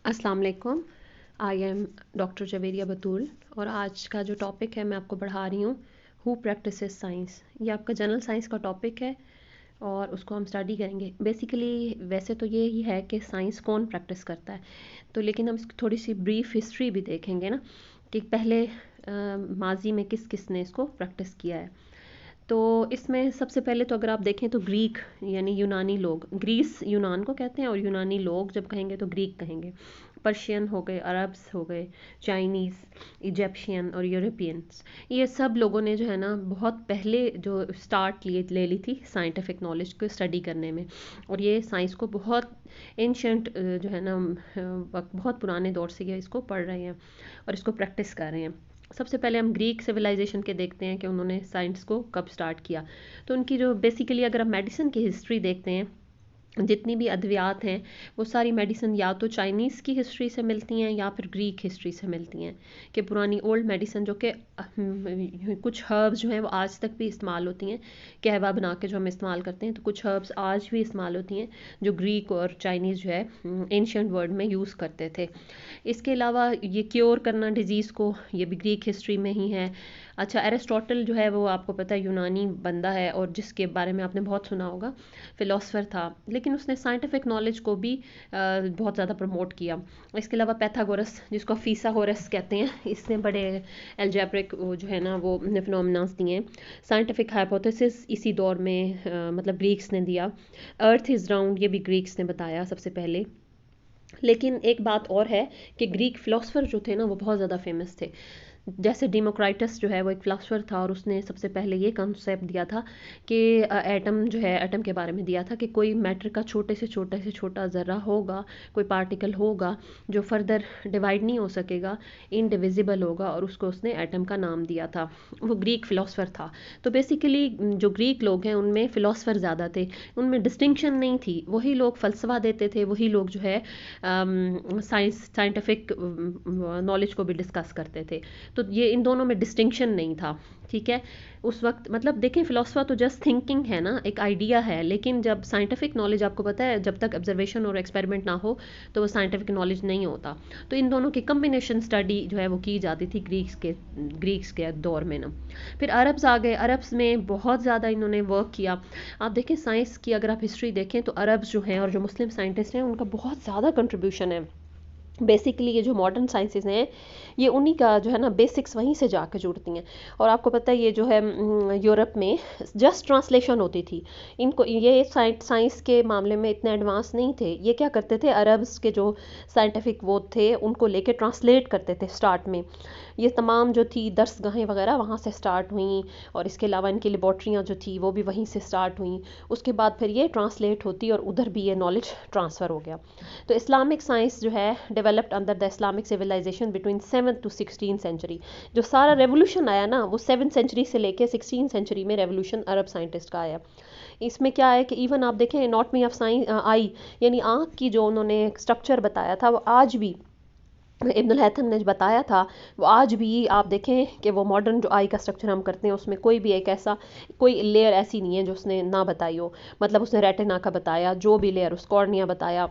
अस्सलाम वालेकुम। I am doctor Javeria बतूल और आज का जो टॉपिक है मैं आपको पढ़ा रही हूँ हु प्रैक्टिसेस साइंस। ये आपका जनरल साइंस का टॉपिक है और उसको हम स्टडी करेंगे। बेसिकली वैसे तो ये ही है कि साइंस कौन प्रैक्टिस करता है, तो लेकिन हम इसकी थोड़ी सी ब्रीफ हिस्ट्री भी देखेंगे ना कि पहले माजी में किस किस ने इसको प्रैक्टिस किया है। तो इसमें सबसे पहले तो अगर आप देखें तो ग्रीक यानी यूनानी लोग, ग्रीस यूनान को कहते हैं और यूनानी लोग जब कहेंगे तो ग्रीक कहेंगे। पर्शियन हो गए, अरब्स हो गए, चाइनीज़, इजिप्शियन और यूरोपियंस, ये सब लोगों ने जो है ना बहुत पहले जो स्टार्ट ले ली थी साइंटिफिक नॉलेज को स्टडी करने में। और ये साइंस को बहुत एंशंट जो है ना बहुत पुराने दौर से ये इसको पढ़ रहे हैं और इसको प्रैक्टिस कर रहे हैं। सबसे पहले हम ग्रीक सिविलाइजेशन के देखते हैं कि उन्होंने साइंस को कब स्टार्ट किया। तो उनकी जो बेसिकली अगर हम मेडिसिन की हिस्ट्री देखते हैं, जितनी भी अद्वियात हैं वो सारी मेडिसिन या तो चाइनीज़ की हिस्ट्री से मिलती हैं या फिर ग्रीक हिस्ट्री से मिलती हैं। कि पुरानी ओल्ड मेडिसिन जो कि कुछ हर्ब्स जो हैं वो आज तक भी इस्तेमाल होती हैं, कहवा बना के जो हम इस्तेमाल करते हैं, तो कुछ हर्ब्स आज भी इस्तेमाल होती हैं जो ग्रीक और चाइनीज़ जो है एंशियंट वर्ल्ड में यूज़ करते थे। इसके अलावा ये क्योर करना डिजीज़ को, ये भी ग्रीक हिस्ट्री में ही है। अच्छा, एरिस्टोटल जो है वो आपको पता है यूनानी बंदा है और जिसके बारे में आपने बहुत सुना होगा, फ़िलोसफ़र था, लेकिन उसने साइंटिफिक नॉलेज को भी बहुत ज़्यादा प्रमोट किया। इसके अलावा पैथागोरस, जिसको फीसागोरस कहते हैं, इसने बड़े एल्जेब्रिक जो है ना वो फिनोमेनास दिए। साइंटिफिक हाइपोथेसिस इसी दौर में मतलब ग्रीक्स ने दिया। अर्थ इज़ राउंड, ये भी ग्रीक्स ने बताया सबसे पहले। लेकिन एक बात और है कि ग्रीक फ़िलासफ़र जो थे ना वो बहुत ज़्यादा फेमस थे। जैसे डेमोक्राइटस जो है वो एक फ़िलासफ़र था और उसने सबसे पहले ये कॉन्सेप्ट दिया था कि एटम जो है, एटम के बारे में दिया था कि कोई मैटर का छोटे से छोटा ज़र्रा होगा, कोई पार्टिकल होगा जो फर्दर डिवाइड नहीं हो सकेगा, इनडिविजिबल होगा, और उसको उसने एटम का नाम दिया था। वो ग्रीक फ़िलासफ़र था। तो बेसिकली जो ग्रीक लोग हैं उनमें फ़िलासफ़र ज़्यादा थे, उनमें डिस्टिंक्शन नहीं थी। वही लोग फ़लसफ़ा देते थे, वही लोग जो है साइंटिफिक नॉलेज को भी डिस्कस करते थे। तो ये इन दोनों में डिस्टिंक्शन नहीं था। ठीक है, उस वक्त मतलब देखें फिलोसफर तो जस्ट थिंकिंग है ना, एक आइडिया है, लेकिन जब साइंटिफिक नॉलेज आपको पता है जब तक ऑब्जर्वेशन और एक्सपेरिमेंट ना हो तो वो साइंटिफिक नॉलेज नहीं होता। तो इन दोनों की कम्बिनेशन स्टडी जो है वो की जाती थी ग्रीक्स के दौर में ना। फिर अरब्स आ गए। अरब्स में बहुत ज़्यादा इन्होंने वर्क किया। आप देखें साइंस की अगर आप हिस्ट्री देखें तो अरब्स जो हैं और जो मुस्लिम साइंटिस्ट हैं उनका बहुत ज़्यादा कंट्रीब्यूशन है। बेसिकली ये जो मॉडर्न साइंसेज हैं ये उन्हीं का जो है ना बेसिक्स वहीं से जाकर जुड़ती हैं। और आपको पता है ये जो है यूरोप में जस्ट ट्रांसलेशन होती थी। इनको ये साइंस के मामले में इतने एडवांस नहीं थे। ये क्या करते थे, अरब्स के जो साइंटिफिक वो थे उनको लेके ट्रांसलेट करते थे स्टार्ट में। ये तमाम जो थी दरसगाहें वगैरह वहाँ से स्टार्ट हुई, और इसके अलावा इनकी लेबॉर्ट्रियाँ जो थी वो भी वहीं से स्टार्ट हुई। उसके बाद फिर ये ट्रांसलेट होती और उधर भी ये नॉलेज ट्रांसफ़र हो गया। तो इस्लामिक साइंस जो है developed under the Islamic civilisation between 7th to 16th century. जो सारा रेवोल्यूशन आया ना वो 7th सेंचुरी से लेके 16th सेंचुरी में रेवोल्यूशन अरब साइंटिस्ट का आया। इसमें क्या है कि इवन आप देखें एनाटॉमी ऑफ साइंस आई, यानी आँख की जो उन्होंने स्ट्रक्चर बताया था वो आज भी इब्नुल हैथम ने जो बताया था वो आज भी आप देखें कि वो मॉडर्न जो आई का स्ट्रक्चर हम करते हैं उसमें कोई भी एक ऐसा कोई लेयर ऐसी नहीं है जो उसने ना बताई हो। मतलब उसने रेटिना का बताया, जो भी लेयर, उस कॉर्निया बताया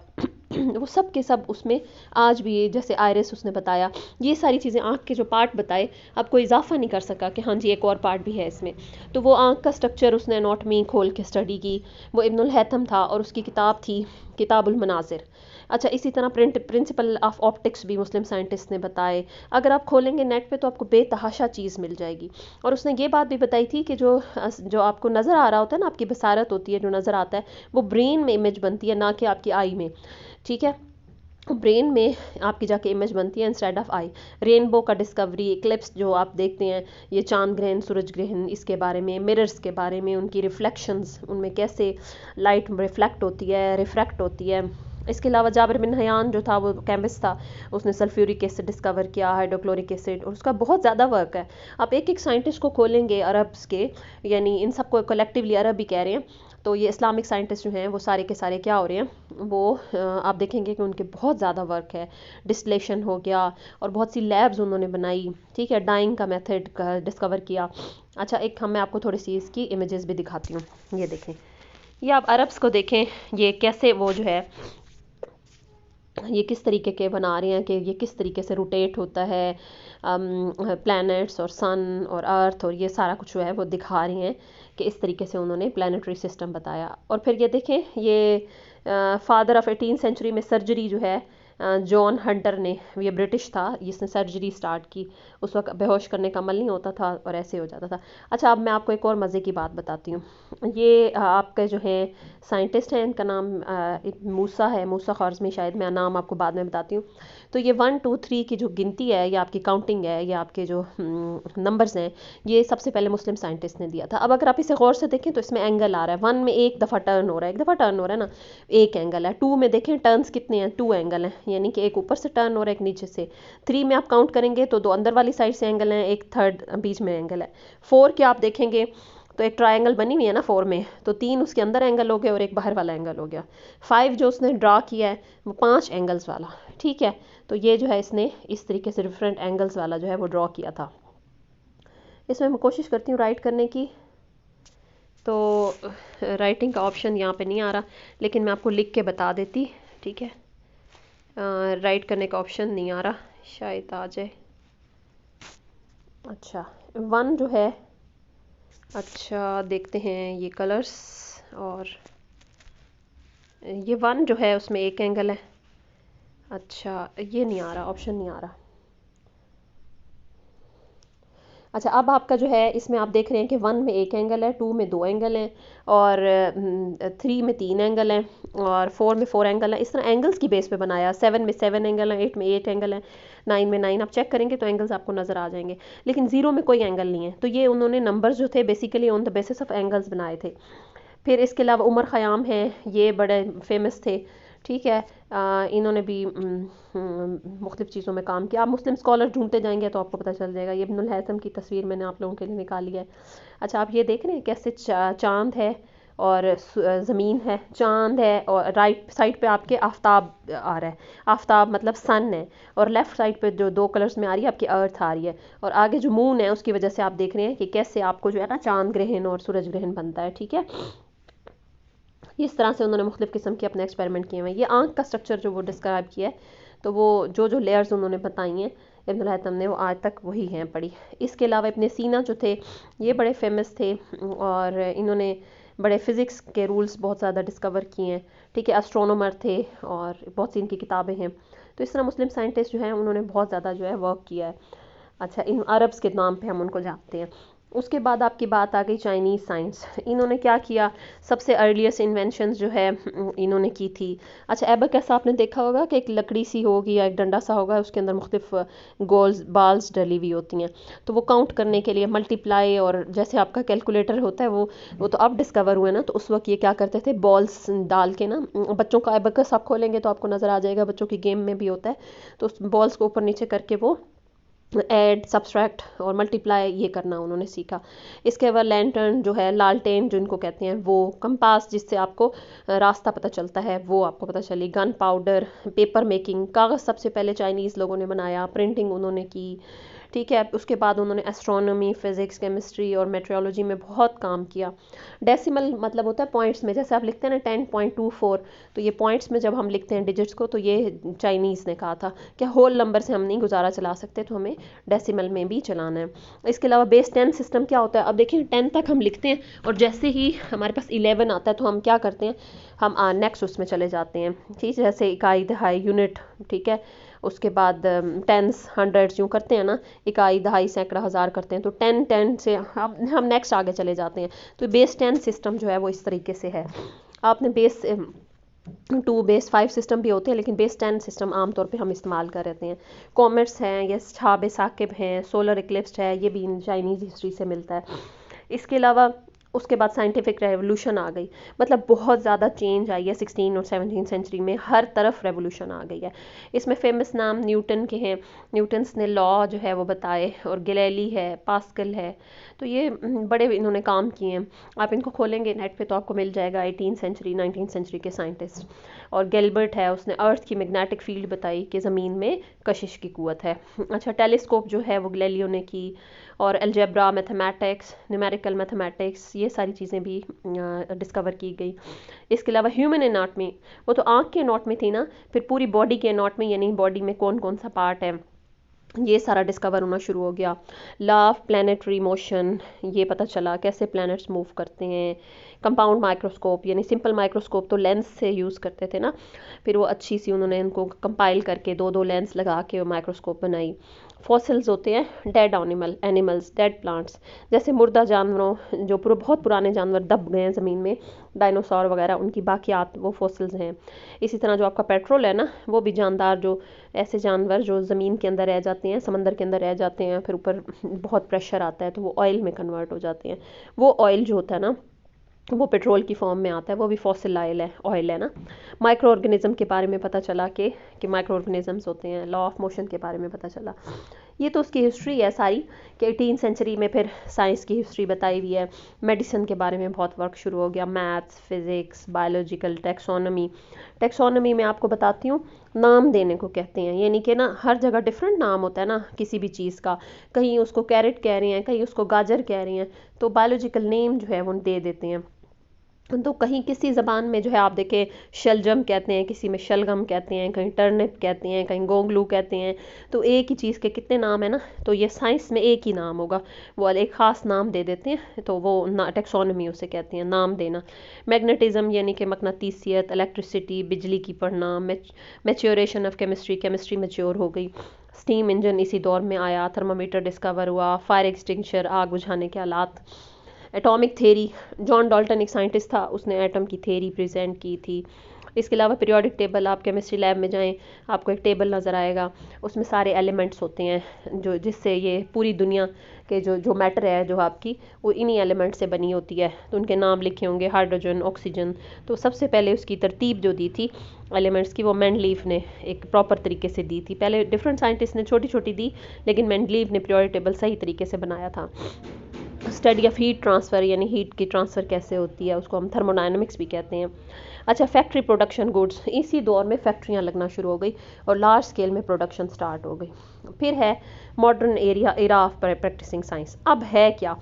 वो सब के सब उसमें आज भी, जैसे आयरिस उसने बताया, ये सारी चीज़ें आँख के जो पार्ट बताए, अब कोई इजाफा नहीं कर सका कि हाँ जी एक और पार्ट भी है इसमें। तो वो आँख का स्ट्रक्चर उसने एनाटॉमी खोल के स्टडी की, वो इब्नुल हैथम था और उसकी किताब थी किताबुल मनाजिर। अच्छा, इसी तरह प्रिंसिपल ऑफ ऑप्टिक्स भी मुस्लिम साइंटिस्ट ने बताए। अगर आप खोलेंगे नेट पे तो आपको बेतहाशा चीज़ मिल जाएगी। और उसने ये बात भी बताई थी कि जो आपको नज़र आ रहा होता है ना, आपकी बसारत होती है, जो नज़र आता है वो ब्रेन में इमेज बनती है, ना कि आपकी आई में। ठीक है, ब्रेन में आपकी जाके इमेज बनती है इंस्टेड ऑफ आई। रेनबो का डिस्कवरी, इक्लिप्स जो आप देखते हैं, ये चांद ग्रहण, सूरज ग्रहण, इसके बारे में, मिरर्स के बारे में, उनकी रिफ्लेक्शंस, उनमें कैसे लाइट रिफ्लेक्ट होती है, रिफ्रैक्ट होती है। इसके अलावा जाबिर बिन हयान जो था वो केमिस्ट था, उसने सल्फ्यूरिक एसिड डिस्कवर किया, हाइड्रोक्लोरिक एसिड, और उसका बहुत ज़्यादा वर्क है। आप एक एक साइंटिस्ट को खोलेंगे अरब्स के, यानी इन सबको कलेक्टिवली अरब भी कह रहे हैं, तो ये इस्लामिक साइंटिस्ट जो हैं वो सारे के सारे क्या हो रहे हैं, वो आप देखेंगे कि उनके बहुत ज़्यादा वर्क है। डिस्टिलेशन हो गया, और बहुत सी लैब्स उन्होंने बनाई। ठीक है, डाइंग का मेथड डिस्कवर किया। अच्छा, एक मैं आपको थोड़ी सी इसकी इमेजेस भी दिखाती हूँ। ये देखें, ये आप अरब्स को देखें, ये कैसे वो जो है ये किस तरीके के बना रहे हैं कि ये किस तरीके से रोटेट होता है, प्लैनेट्स और सन और अर्थ और ये सारा कुछ जो है वो दिखा रही हैं कि इस तरीके से उन्होंने प्लानिटरी सिस्टम बताया। और फिर ये देखें, ये फादर ऑफ 18th सेंचुरी में सर्जरी जो है, जॉन हंटर ने, ये ब्रिटिश था जिसने सर्जरी स्टार्ट की। उस वक्त बेहोश करने का अमल नहीं होता था और ऐसे हो जाता था। अच्छा, अब मैं आपको एक और मज़े की बात बताती हूँ। ये आपके जो है साइंटिस्ट हैं, इनका नाम मूसा है, मूसा ख्वारिज़मी, शायद मैं नाम आपको बाद में बताती हूँ। तो ये 1 2 3 की जो गिनती है, ये आपकी काउंटिंग है, ये आपके जो नंबर्स हैं, ये सबसे पहले मुस्लिम साइंटिस्ट ने दिया था। अब अगर आप इसे गौर से देखें तो इसमें एंगल आ रहा है, 1 में एक दफ़ा टर्न हो रहा है, एक दफ़ा टर्न हो रहा है ना, एक एंगल है। 2 में देखें टर्न्स कितने हैं, 2 एंगल हैं, यानी कि एक ऊपर से टर्न हो रहा है, एक नीचे से। 3 में आप काउंट करेंगे तो 2 अंदर वाली साइड से एंगल हैं, एक थर्ड बीच में एंगल है। 4 के आप देखेंगे तो एक ट्रायंगल बनी हुई है ना 4 में, तो 3 उसके अंदर एंगल हो गया और एक बाहर वाला एंगल हो गया। 5 जो उसने ड्रा किया है वो 5 एंगल्स वाला, ठीक है। तो ये जो है इसने इस तरीके से डिफरेंट एंगल्स वाला जो है वो ड्रॉ किया था। इसमें मैं कोशिश करती हूँ राइट करने की, तो राइटिंग का ऑप्शन यहाँ पे नहीं आ रहा, लेकिन मैं आपको लिख के बता देती, ठीक है। राइट करने का ऑप्शन नहीं आ रहा, शायद आ जाए। अच्छा, 1 जो है, अच्छा देखते हैं ये कलर्स, और ये 1 जो है उसमें एक एंगल है। अच्छा, ये नहीं आ रहा, ऑप्शन नहीं आ रहा। अच्छा, अब आपका जो है इसमें आप देख रहे हैं कि 1 में एक एंगल है, 2 में 2 एंगल हैं, और 3 में 3 एंगल हैं, और 4 में 4 एंगल हैं। इस तरह एंगल्स की बेस पे बनाया। 7 में 7 एंगल हैं, 8 में 8 एंगल हैं, 9 में 9। आप चेक करेंगे तो एंगल्स आपको नज़र आ जाएंगे, लेकिन 0 में कोई एंगल नहीं है। तो ये उन्होंने नंबर्स जो थे basically on the basis of angles बनाए थे। फिर इसके अलावा उमर ख़याम हैं, ये बड़े फेमस थे, ठीक है। इन्होंने भी मुख्तलिफ़ चीज़ों में काम किया। आप मुस्लिम स्कॉलर ढूंढते जाएंगे तो आपको पता चल जाएगा। ये इब्नुल हैथम की तस्वीर मैंने आप लोगों के लिए निकाली है। अच्छा, आप ये देख रहे हैं कैसे चांद है और ज़मीन है, चांद है, और राइट साइड पे आपके आफताब आ रहा है। आफताब मतलब सन है, और लेफ़्ट साइड पे जो 2 कलर्स में आ रही है आपकी अर्थ आ रही है, और आगे जो मून है उसकी वजह से आप देख रहे हैं कि कैसे आपको जो है ना चांद ग्रहण और सूरज ग्रहण बनता है, ठीक है। इस तरह से उन्होंने मुख्तलिफ़ किस्म के अपने एक्सपेरिमेंट किए हुए हैं। ये आँख का स्ट्रक्चर जो वो डिस्क्राइब किया है, तो वो जो जो लेयर्स उन्होंने बताई हैं इब्नुल हैथम ने, वो आज तक वही हैं पड़ी। इसके अलावा इब्ने सीना जो थे, ये बड़े फेमस थे, और इन्होंने बड़े फ़िज़िक्स के रूल्स बहुत ज़्यादा डिस्कवर किए हैं, ठीक है। एस्ट्रोनॉमर थे और बहुत सी इनकी किताबें हैं। तो इस तरह मुस्लिम साइंटिस्ट जो हैं उन्होंने बहुत ज़्यादा जो है वर्क किया है। अच्छा, इन अरब्स के नाम पे हम उनको जानते हैं। उसके बाद आपकी बात आ गई चाइनीज़ साइंस। इन्होंने क्या किया, सबसे अर्लीस्ट इन्वेंशंस जो है इन्होंने की थी। अच्छा, एबेकस आपने देखा होगा कि एक लकड़ी सी होगी या एक डंडा सा होगा, उसके अंदर मुख्तलिफ गोल्स बाल्स डली हुई होती हैं। तो वो काउंट करने के लिए मल्टीप्लाई, और जैसे आपका कैलकुलेटर होता है वो तो अब डिस्कवर हुए ना, तो उस वक्त ये क्या करते थे, बॉल्स डाल के ना, बच्चों का एबेकस आप खोलेंगे तो आपको नज़र आ जाएगा, बच्चों की गेम में भी होता है। तो उस बॉल्स को ऊपर नीचे करके वो ऐड, सब्सट्रैक्ट और मल्टीप्लाई ये करना उन्होंने सीखा। इसके बाद लैंटर्न जो है, लालटेन जिनको कहते हैं, वो कंपास जिससे आपको रास्ता पता चलता है, वो आपको पता चली। गन पाउडर, पेपर मेकिंग, कागज़ सबसे पहले चाइनीज़ लोगों ने बनाया, प्रिंटिंग उन्होंने की, ठीक है। उसके बाद उन्होंने एस्ट्रोनॉमी, फिज़िक्स, केमिस्ट्री और मेट्रोलॉजी में बहुत काम किया। डेसिमल मतलब होता है पॉइंट्स में, जैसे आप लिखते हैं ना 10.24, तो ये पॉइंट्स में जब हम लिखते हैं डिजिट्स को, तो ये चाइनीज़ ने कहा था कि होल नंबर से हम नहीं गुजारा चला सकते, तो हमें डेसिमल में भी चलाना है। इसके अलावा बेस 10 सिस्टम क्या होता है, अब देखिए 10 तक हम लिखते हैं, और जैसे ही हमारे पास 11 आता है तो हम क्या करते हैं, हम नेक्स्ट उसमें चले जाते हैं, ठीक है। जैसे इकाई, दहाई, यूनिट, ठीक है। उसके बाद टेंस, हंड्रेड्स यूँ करते हैं ना, इकाई, दहाई, सैकड़ा, हज़ार करते हैं, तो 10 से हम नेक्स्ट आगे चले जाते हैं। तो बेस 10 सिस्टम जो है वो इस तरीके से है। आपने बेस 2, बेस 5 सिस्टम भी होते हैं, लेकिन बेस 10 सिस्टम आमतौर पे हम इस्तेमाल कर रहे हैं। कॉमेट्स हैं, ये शहाब साकिब हैं, सोलर इक्लिप्स है, ये भी चाइनीज़ हिस्ट्री से मिलता है। इसके अलावा उसके बाद साइंटिफिक रेवोल्यूशन आ गई, मतलब बहुत ज़्यादा चेंज आई है 16 और 17 सेंचुरी में, हर तरफ रेवोल्यूशन आ गई है। इसमें फेमस नाम न्यूटन के हैं, न्यूटन्स ने लॉ जो है वो बताए, और गैलीली है, पास्कल है, तो ये बड़े इन्होंने काम किए हैं। आप इनको खोलेंगे नेट पे तो आपको मिल जाएगा 18 सेंचुरी 19 सेंचुरी के साइंटिस्ट। और गैल्बर्ट है, उसने अर्थ की मैग्नेटिक फील्ड बताई कि ज़मीन में कशिश की क़ुव्वत है। अच्छा, टेलीस्कोप जो है वो गैलीलियो ने की, और अलजेब्रा, मैथमेटिक्स, न्यूमेरिकल मैथमेटिक्स, ये सारी चीज़ें भी डिस्कवर की गई। इसके अलावा ह्यूमन एनाटमी, वो तो आँख के एनाटमी थी ना, फिर पूरी बॉडी के एनाटमी यानी बॉडी में कौन कौन सा पार्ट है, ये सारा डिस्कवर होना शुरू हो गया। लॉ ऑफ प्लैनेटरी मोशन, ये पता चला कैसे प्लैनेट्स मूव करते हैं। कंपाउंड माइक्रोस्कोप यानी सिंपल माइक्रोस्कोप तो लेंस से यूज़ करते थे ना, फिर वो अच्छी सी उन्होंने इनको कंपाइल करके दो दो लेंस लगा के वो माइक्रोस्कोप बनाई। फॉसिल्स होते हैं डेड एनिमल्स, डेड प्लांट्स, जैसे मुर्दा जानवरों जो बहुत पुराने जानवर दब गए हैं ज़मीन में, डायनासोर वगैरह, उनकी बाकियात वो फॉसिल्स हैं। इसी तरह जो आपका पेट्रोल है ना, वो भी जानदार जो ऐसे जानवर जो ज़मीन के अंदर रह जाते हैं, समंदर के अंदर रह जाते हैं, फिर ऊपर बहुत प्रेशर आता है तो वो ऑयल में कन्वर्ट हो जाते हैं। वो ऑयल जो होता है ना, वो पेट्रोल की फॉर्म में आता है, वो भी फॉसिल ऑयल है ना। माइक्रो ऑर्गेनिज्म के बारे में पता चला कि माइक्रो ऑर्गेनिजम्स होते हैं। लॉ ऑफ मोशन के बारे में पता चला। ये तो उसकी हिस्ट्री है सारी कि 18 सेंचुरी में फिर साइंस की हिस्ट्री बताई हुई है। मेडिसिन के बारे में बहुत वर्क शुरू हो गया, मैथ्स, फिज़िक्स, बायोलॉजिकल, टेक्सोनमी में आपको बताती हूँ, नाम देने को कहते हैं, यानी कि ना हर जगह डिफरेंट नाम होता है ना किसी भी चीज़ का, कहीं उसको कैरेट कह रहे हैं, कहीं उसको गाजर कह रहे हैं, तो बायोलॉजिकल नेम जो है वो दे देते हैं। तो कहीं किसी ज़बान में जो है आप देखें शलजम कहते हैं, किसी में शलगम कहते हैं, कहीं टर्निप कहते हैं, कहीं गोंगलू कहते हैं, तो एक ही चीज़ के कितने नाम है ना, तो ये साइंस में एक ही नाम होगा, वो एक ख़ास नाम दे देते हैं, तो वो टेक्सोनमी उसे कहते हैं, नाम देना। मैग्नेटिज्म यानी कि मकनातीसियत, इलेक्ट्रिसिटी, बिजली की पढ़ना, मैच्योरेशन ऑफ केमिस्ट्री मैच्योर हो गई। स्टीम इंजन इसी दौर में आया, थर्मामीटर डिस्कवर हुआ, फायर एक्सटिंग्विशर आग बुझाने के आलात। एटॉमिक थ्योरी, जॉन डाल्टन एक साइंटिस्ट था, उसने एटम की थ्योरी प्रेजेंट की थी। इसके अलावा पीरियोडिक टेबल, आप केमिस्ट्री लैब में जाएं आपको एक टेबल नज़र आएगा, उसमें सारे एलिमेंट्स होते हैं जो जिससे ये पूरी दुनिया के जो मैटर है जो आपकी, वो इन्हीं एलिमेंट से बनी होती है। तो उनके नाम लिखे होंगे, हाइड्रोजन, ऑक्सीजन। तो सबसे पहले उसकी तरतीब जो दी थी एलिमेंट्स की, वो मेंडलीफ ने एक प्रॉपर तरीके से दी थी। पहले डिफरेंट साइंटिस्ट ने छोटी छोटी दी, लेकिन मेंडलीफ ने पीरियोडिक टेबल सही तरीके से बनाया था। स्टडी ऑफ हीट ट्रांसफ़र यानी हीट की ट्रांसफ़र कैसे होती है, उसको हम थर्मोडायनामिक्स भी कहते हैं। अच्छा, फैक्ट्री प्रोडक्शन गुड्स, इसी दौर में फैक्ट्रियाँ लगना शुरू हो गई और लार्ज स्केल में प्रोडक्शन स्टार्ट हो गई। फिर है modern era of practising science. अब है क्या,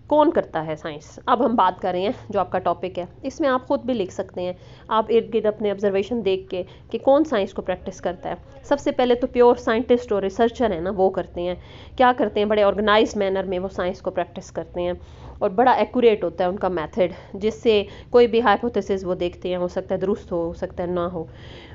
कौन करता है साइंस, अब हम बात कर रहे हैं जो आपका टॉपिक है। इसमें आप खुद भी लिख सकते हैं, आप इर्द गिर्द अपने ऑब्जर्वेशन देख के कि कौन साइंस को प्रैक्टिस करता है। सबसे पहले तो प्योर साइंटिस्ट और रिसर्चर है ना, वो करते हैं। क्या करते हैं, बड़े ऑर्गेनाइज्ड मैनर में वो साइंस को प्रैक्टिस करते हैं और बड़ा एक्यूरेट होता है उनका मेथड, जिससे कोई भी हाइपोथेसिस वो देखते हैं, हो सकता है दुरुस्त हो सकता है ना हो।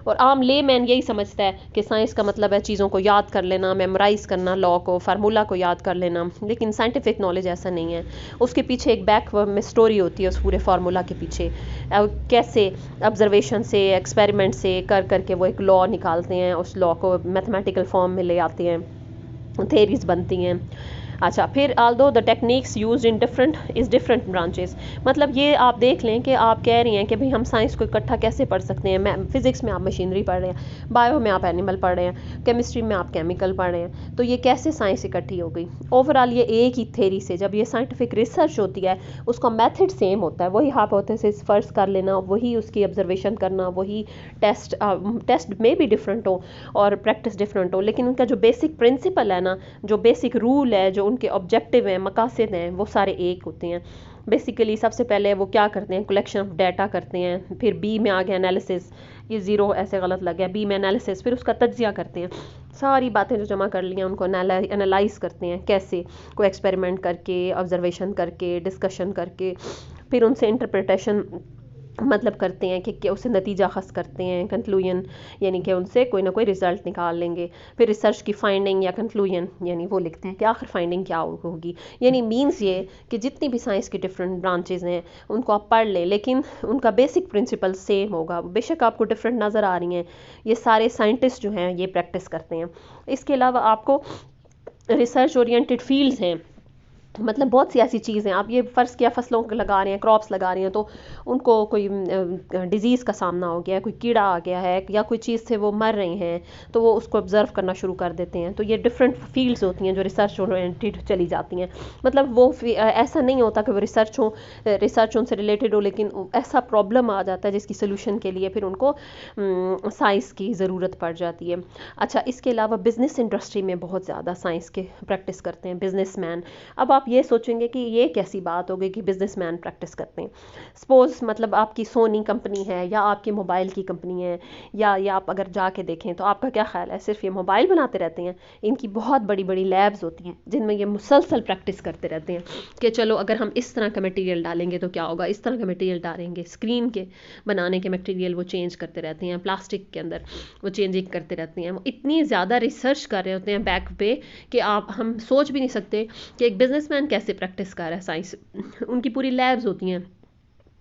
और आम लेमैन यही समझता है कि साइंस का मतलब है चीज़ों को याद कर लेना, मेमोराइज़ करना, लॉ को, फार्मूला को याद कर लेना, लेकिन साइंटिफिक नॉलेज ऐसा नहीं है। उसके पीछे एक बैक में स्टोरी होती है, उस पूरे फार्मूला के पीछे कैसे ऑब्जर्वेशन से, एक्सपेरिमेंट से कर करके वो एक लॉ निकालते हैं, उस लॉ को मैथमेटिकल फॉर्म में ले आते हैं, थेरीज बनती हैं। अच्छा, फिर Aldous the techniques used in different branches, मतलब ये आप देख लें कि आप कह रही हैं कि भाई हम साइंस को इकट्ठा कैसे पढ़ सकते हैं। फिजिक्स में आप मशीनरी पढ़ रहे हैं, बायो में आप एनिमल पढ़ रहे हैं, केमिस्ट्री में आप केमिकल पढ़ रहे हैं, तो ये कैसे साइंस इकट्ठी हो गई। ओवरऑल ये एक ही थेरी से, जब ये साइंटिफिक रिसर्च होती है उसका मेथड सेम होता है, वही हाइपोथेसिस फर्स्ट कर लेना, वही उसकी ऑब्जर्वेशन करना, वही टेस्ट में भी डिफरेंट हो और प्रैक्टिस डिफरेंट हो, लेकिन उनका जो बेसिक प्रिंसिपल है ना, जो बेसिक रूल है, जो उनके ऑब्जेक्टिव हैं, मकासद हैं, वो सारे एक होते हैं। बेसिकली सबसे पहले वो क्या करते हैं, कलेक्शन ऑफ डाटा करते हैं, फिर बी में आ गया एनालिसिस, ये ज़ीरो ऐसे गलत लग गया, बी में एनालिसिस, फिर उसका तज्जिया करते हैं, सारी बातें जो जमा कर ली हैं उनको एनालाइज करते हैं, कैसे, कोई एक्सपेरिमेंट करके, ऑब्जर्वेशन करके, डिस्कशन करके, फिर उनसे इंटरप्रिटेशन मतलब करते हैं कि उससे नतीजा खस करते हैं, कंक्लूजन यानी कि उनसे कोई ना कोई रिजल्ट निकाल लेंगे। फिर रिसर्च की फाइंडिंग या कंक्लूजन यानी वो लिखते हैं कि आखिर फाइंडिंग क्या होगी। यानी मीन्स ये कि जितनी भी साइंस की डिफरेंट ब्रांचेज हैं उनको आप पढ़ लें, लेकिन उनका बेसिक प्रिंसिपल सेम होगा। बेशक आपको डिफरेंट नज़र आ रही हैं, ये सारे साइंटिस्ट जो हैं ये प्रैक्टिस करते हैं। इसके अलावा आपको रिसर्च ओरिएंटेड फील्ड्स हैं, मतलब बहुत सी ऐसी चीज़ें, आप ये फ़र्ज़ किया फसलों को लगा रहे हैं, क्रॉप्स लगा रहे हैं, तो उनको कोई डिज़ीज़ का सामना हो गया, कोई कीड़ा आ गया है या कोई चीज़ से वो मर रहे हैं, तो वो उसको ऑब्ज़र्व करना शुरू कर देते हैं। तो ये डिफरेंट फील्ड्स होती हैं जो रिसर्च ओरिएंटेड चली जाती हैं। मतलब वो ऐसा नहीं होता कि वो रिसर्च उनसे रिलेटेड हो, लेकिन ऐसा प्रॉब्लम आ जाता है जिसकी सोल्यूशन के लिए फिर उनको साइंस की ज़रूरत पड़ जाती है। अच्छा, इसके अलावा बिज़नेस इंडस्ट्री में बहुत ज़्यादा साइंस के प्रैक्टिस करते हैं बिजनेसमैन। अब आप आप ये सोचेंगे कि ये कैसी बात हो गई कि बिजनेसमैन प्रैक्टिस करते हैं। सपोज मतलब आपकी सोनी कंपनी है या आपकी मोबाइल की कंपनी है, या आप अगर जाके देखें तो आपका क्या ख्याल है सिर्फ ये मोबाइल बनाते रहते हैं? इनकी बहुत बड़ी बड़ी लैब्स होती हैं जिनमें ये मुसलसल प्रैक्टिस करते रहते हैं कि चलो अगर हम इस तरह का मटेरियल डालेंगे तो क्या होगा, इस तरह का मटेरियल डालेंगे। स्क्रीन के बनाने के मटेरियल वो चेंज करते रहते हैं, प्लास्टिक के अंदर वो चेंजिंग करते रहते हैं। वो इतनी ज़्यादा रिसर्च कर रहे होते हैं बैक पे कि आप हम सोच भी नहीं सकते कि एक बिजनेसमैन कैसे प्रैक्टिस कर रहा है साइंस। उनकी पूरी लैब्स होती हैं।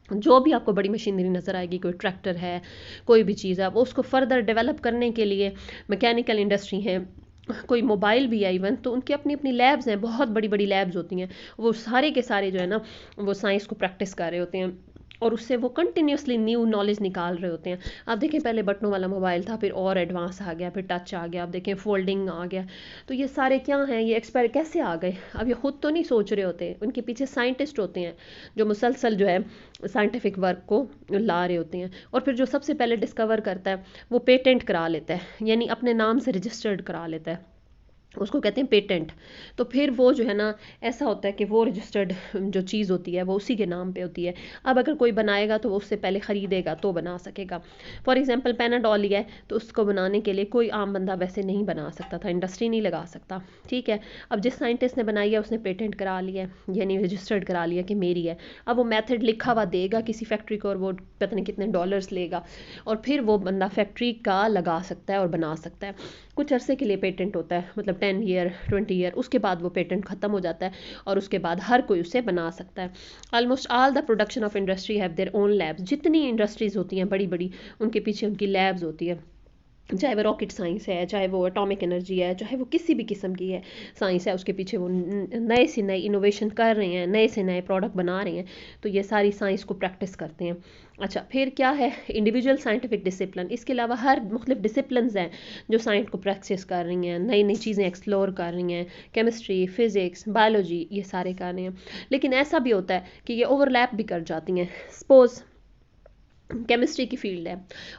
जो भी आपको बड़ी मशीनरी नज़र आएगी, कोई ट्रैक्टर है, कोई भी चीज़ है, वो उसको फर्दर डेवलप करने के लिए मैकेनिकल इंडस्ट्री है, कोई मोबाइल भी है इवन, तो उनकी अपनी अपनी लैब्स हैं, बहुत बड़ी बड़ी लैब्स होती हैं। वो सारे के सारे जो है ना वो साइंस को प्रैक्टिस कर रहे होते हैं और उससे वो कंटिन्यूसली न्यू नॉलेज निकाल रहे होते हैं। आप देखें पहले बटनों वाला मोबाइल था, फिर और एडवांस आ गया, फिर टच आ गया, आप देखें फोल्डिंग आ गया। तो ये सारे क्या हैं, ये एक्सपेर कैसे आ गए? अब ये खुद तो नहीं सोच रहे होते, उनके पीछे साइंटिस्ट होते हैं जो मुसलसल जो है साइंटिफिक वर्क को ला रहे होते हैं। और फिर जो सबसे पहले डिस्कवर करता है वो पेटेंट करा लेता है, यानी अपने नाम से रजिस्टर्ड करा लेता है, उसको कहते हैं पेटेंट। तो फिर वो जो है ना ऐसा होता है कि वो रजिस्टर्ड जो चीज़ होती है वो उसी के नाम पे होती है। अब अगर कोई बनाएगा तो वो उससे पहले ख़रीदेगा तो बना सकेगा। फॉर एग्जांपल पैनाडॉल ही है तो उसको बनाने के लिए कोई आम बंदा वैसे नहीं बना सकता था, इंडस्ट्री नहीं लगा सकता, ठीक है। अब जिस साइंटिस्ट ने बनाई है उसने पेटेंट करा लिया है, यानी रजिस्टर्ड करा लिया कि मेरी है। अब वो मेथड लिखा हुआ देगा किसी फैक्ट्री को और वो पता नहीं कितने डॉलर्स लेगा और फिर वो बंदा फैक्ट्री का लगा सकता है और बना सकता है। कुछ अरसे के लिए पेटेंट होता है, मतलब 10 ईयर 20 ईयर, उसके बाद वो पेटेंट ख़त्म हो जाता है और उसके बाद हर कोई उसे बना सकता है। Almost all the production of industry have their own labs. जितनी इंडस्ट्रीज़ होती हैं बड़ी बड़ी, उनके पीछे उनकी लैब्स होती है, चाहे वो रॉकेट साइंस है, चाहे वो एटॉमिक एनर्जी है, चाहे वो किसी भी किस्म की है साइंस है, उसके पीछे वो नए से नए इनोवेशन कर रहे हैं, नए से नए प्रोडक्ट बना रहे हैं। तो ये सारी साइंस को प्रैक्टिस करते हैं। अच्छा, फिर क्या है इंडिविजुअल साइंटिफिक डिसिप्लिन। इसके अलावा हर मुख्तलिफ डिसिप्लिन्स हैं जो साइंस को प्रैक्टिस कर रही हैं, नई नई चीज़ें एक्सप्लोर कर रही हैं, केमिस्ट्री, फिज़िक्स, बायोलॉजी, ये सारे कर रहे हैं। लेकिन ऐसा भी होता है कि ये ओवरलैप भी कर जाती हैं। सपोज़ केमिस्ट्री की फील्ड है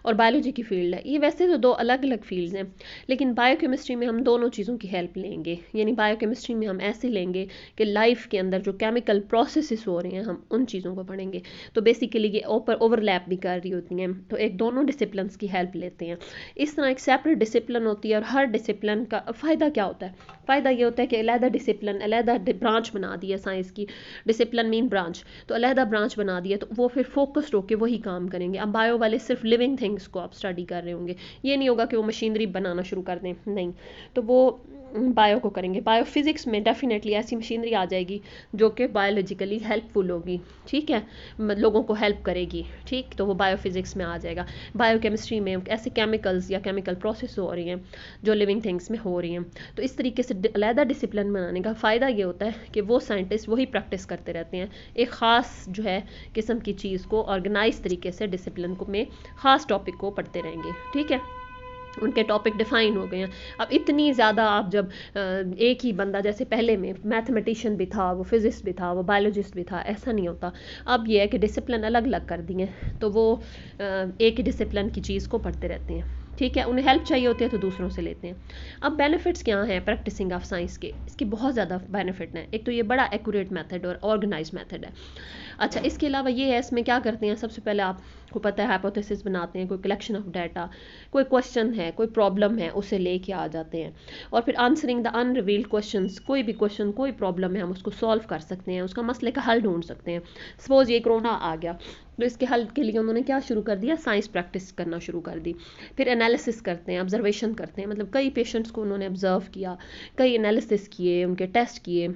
और बायोलॉजी की फील्ड है, ये वैसे तो दो अलग अलग फील्ड्स हैं, लेकिन बायोकेमिस्ट्री में हम दोनों चीज़ों की हेल्प लेंगे। यानी बायोकेमिस्ट्री में हम ऐसे लेंगे कि लाइफ के अंदर जो केमिकल प्रोसेसेस हो रहे हैं हम उन चीज़ों को पढ़ेंगे। तो बेसिकली ये ओवरलैप भी कर रही होती हैं, तो एक दोनों डिसिप्लिन की हेल्प लेते हैं। इस तरह एक सेपरेट डिसिप्लिन होती है और हर डिसिप्लिन का फ़ायदा क्या होता है? फ़ायदा ये होता है कि अलहदा डिसिप्लिन, अलहदा ब्रांच बना दी है साइंस की। डिसिप्लिन मीन ब्रांच, तो अलहदा ब्रांच बना दी है तो वो फिर फोकस्ड होकर वही काम करेंगे। अब बायो वाले सिर्फ लिविंग थिंग्स को आप स्टडी कर रहे होंगे, ये नहीं होगा कि वो मशीनरी बनाना शुरू कर दें, नहीं, तो वो बायो को करेंगे। बायो फिजिक्स में डेफिनेटली ऐसी मशीनरी आ जाएगी जो कि बायोलॉजिकली हेल्पफुल होगी, ठीक है, लोगों को हेल्प करेगी, ठीक, तो वो बायो फिजिक्स में आ जाएगा। बायो केमिस्ट्री में ऐसे केमिकल्स या केमिकल प्रोसेस हो रही हैं जो लिविंग थिंग्स में हो रही हैं। तो इस तरीके से अलहदा डिसिप्लिन बनाने का फ़ायदा ये होता है कि वो साइंटिस्ट वही प्रैक्टिस करते रहते हैं, एक ख़ास जो है किस्म की चीज़ को ऑर्गेनाइज तरीके से डिसिप्लिन को में ख़ास टॉपिक को पढ़ते रहेंगे, ठीक है। उनके टॉपिक डिफाइन हो गए हैं। अब इतनी ज़्यादा आप जब एक ही बंदा, जैसे पहले में मैथमेटिशियन भी था, वो फिजिस्ट भी था, वो बायोलॉजिस्ट भी था, ऐसा नहीं होता। अब ये है कि डिसिप्लिन अलग अलग कर दिए, तो वो एक ही डिसिप्लिन की चीज़ को पढ़ते रहते हैं, ठीक है। उन्हें हेल्प चाहिए होती है तो दूसरों से लेते हैं। अब बेनिफिट्स क्या हैं प्रैक्टिसिंग ऑफ साइंस के? इसके बहुत ज़्यादा बेनिफिट हैं। एक तो ये बड़ा एक्यूरेट मेथड और ऑर्गेनाइज मेथड है। अच्छा, इसके अलावा ये है, इसमें क्या करते हैं, सबसे पहले आपको पता है हाइपोथेसिस बनाते हैं, कोई कलेक्शन ऑफ डाटा, कोई क्वेश्चन है, कोई प्रॉब्लम है, उसे लेके आ जाते हैं और फिर आंसरिंग द अनरिवील्ड क्वेश्चंस। कोई भी क्वेश्चन, कोई प्रॉब्लम है, हम उसको सॉल्व कर सकते हैं, उसका मसले का हल ढूंढ सकते हैं। सपोज ये कोरोना आ गया तो इसके हल के लिए उन्होंने क्या शुरू कर दिया, साइंस प्रैक्टिस करना शुरू कर दी। फिर एनालिसिस करते हैं, ऑब्जर्वेशन करते हैं, मतलब कई पेशेंट्स को उन्होंने ऑब्जर्व किया, कई एनालिसिस किए, उनके टेस्ट किए,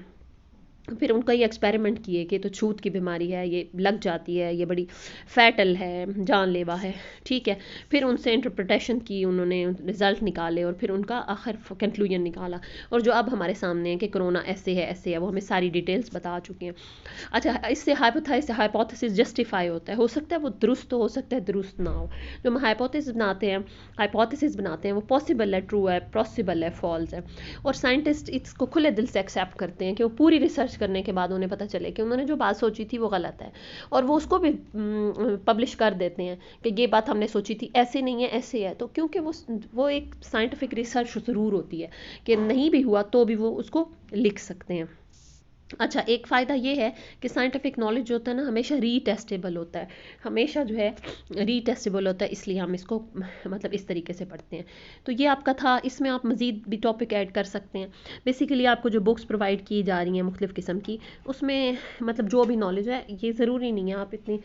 फिर उनका ये एक्सपेरिमेंट किए कि तो छूत की बीमारी है, ये लग जाती है, ये बड़ी फैटल है, जानलेवा है, ठीक है। फिर उनसे इंटरप्रिटेशन की उन्होंने, रिजल्ट निकाले और फिर उनका आखिर कंक्लूजन निकाला। और जो अब हमारे सामने है कि कोरोना ऐसे है, ऐसे है, वो हमें सारी डिटेल्स बता चुके हैं। अच्छा, इससे हाइपोथेसिस जस्टिफाई होता है, हो सकता है वो दुरुस्त हो सकता है दुरुस्त ना हो। जो हम हाइपोथेसिस बनाते हैं वो पॉसिबल है, ट्रू है, पॉसिबल है, फॉल्स है। और साइंटिस्ट इसको खुले दिल से एक्सेप्ट करते हैं कि वो पूरी रिसर्च करने के बाद उन्हें पता चले कि उन्होंने जो बात सोची थी वो गलत है, और वो उसको भी पब्लिश कर देते हैं कि ये बात हमने सोची थी ऐसे नहीं है, ऐसे है। तो क्योंकि वो एक साइंटिफिक रिसर्च ज़रूर होती है कि नहीं भी हुआ तो भी वो उसको लिख सकते हैं। अच्छा, एक फ़ायदा ये है कि साइंटिफिक नॉलेज जो होता है ना हमेशा रीटेस्टेबल होता है, हमेशा जो है रीटेस्टेबल होता है, इसलिए हम इसको मतलब इस तरीके से पढ़ते हैं। तो ये आपका था, इसमें आप मज़ीद भी टॉपिक ऐड कर सकते हैं। बेसिकली आपको जो बुक्स प्रोवाइड की जा रही हैं मुख्तलिफ़ किस्म की, उसमें मतलब जो भी नॉलेज है, ये ज़रूरी नहीं है आप इतने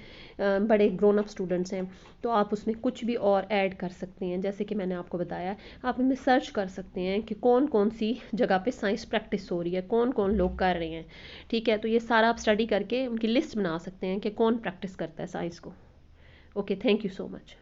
बड़े ग्रोन अप स्टूडेंट्स हैं तो आप उसमें कुछ भी और ऐड कर सकते हैं। जैसे कि मैंने आपको बताया, आप इनमें सर्च कर सकते हैं कि कौन कौन सी जगह पे साइंस प्रैक्टिस हो रही है, कौन कौन लोग कर रहे हैं। ठीक है, तो ये सारा आप स्टडी करके उनकी लिस्ट बना सकते हैं कि कौन प्रैक्टिस करता है साइंस को। Okay, thank you so much.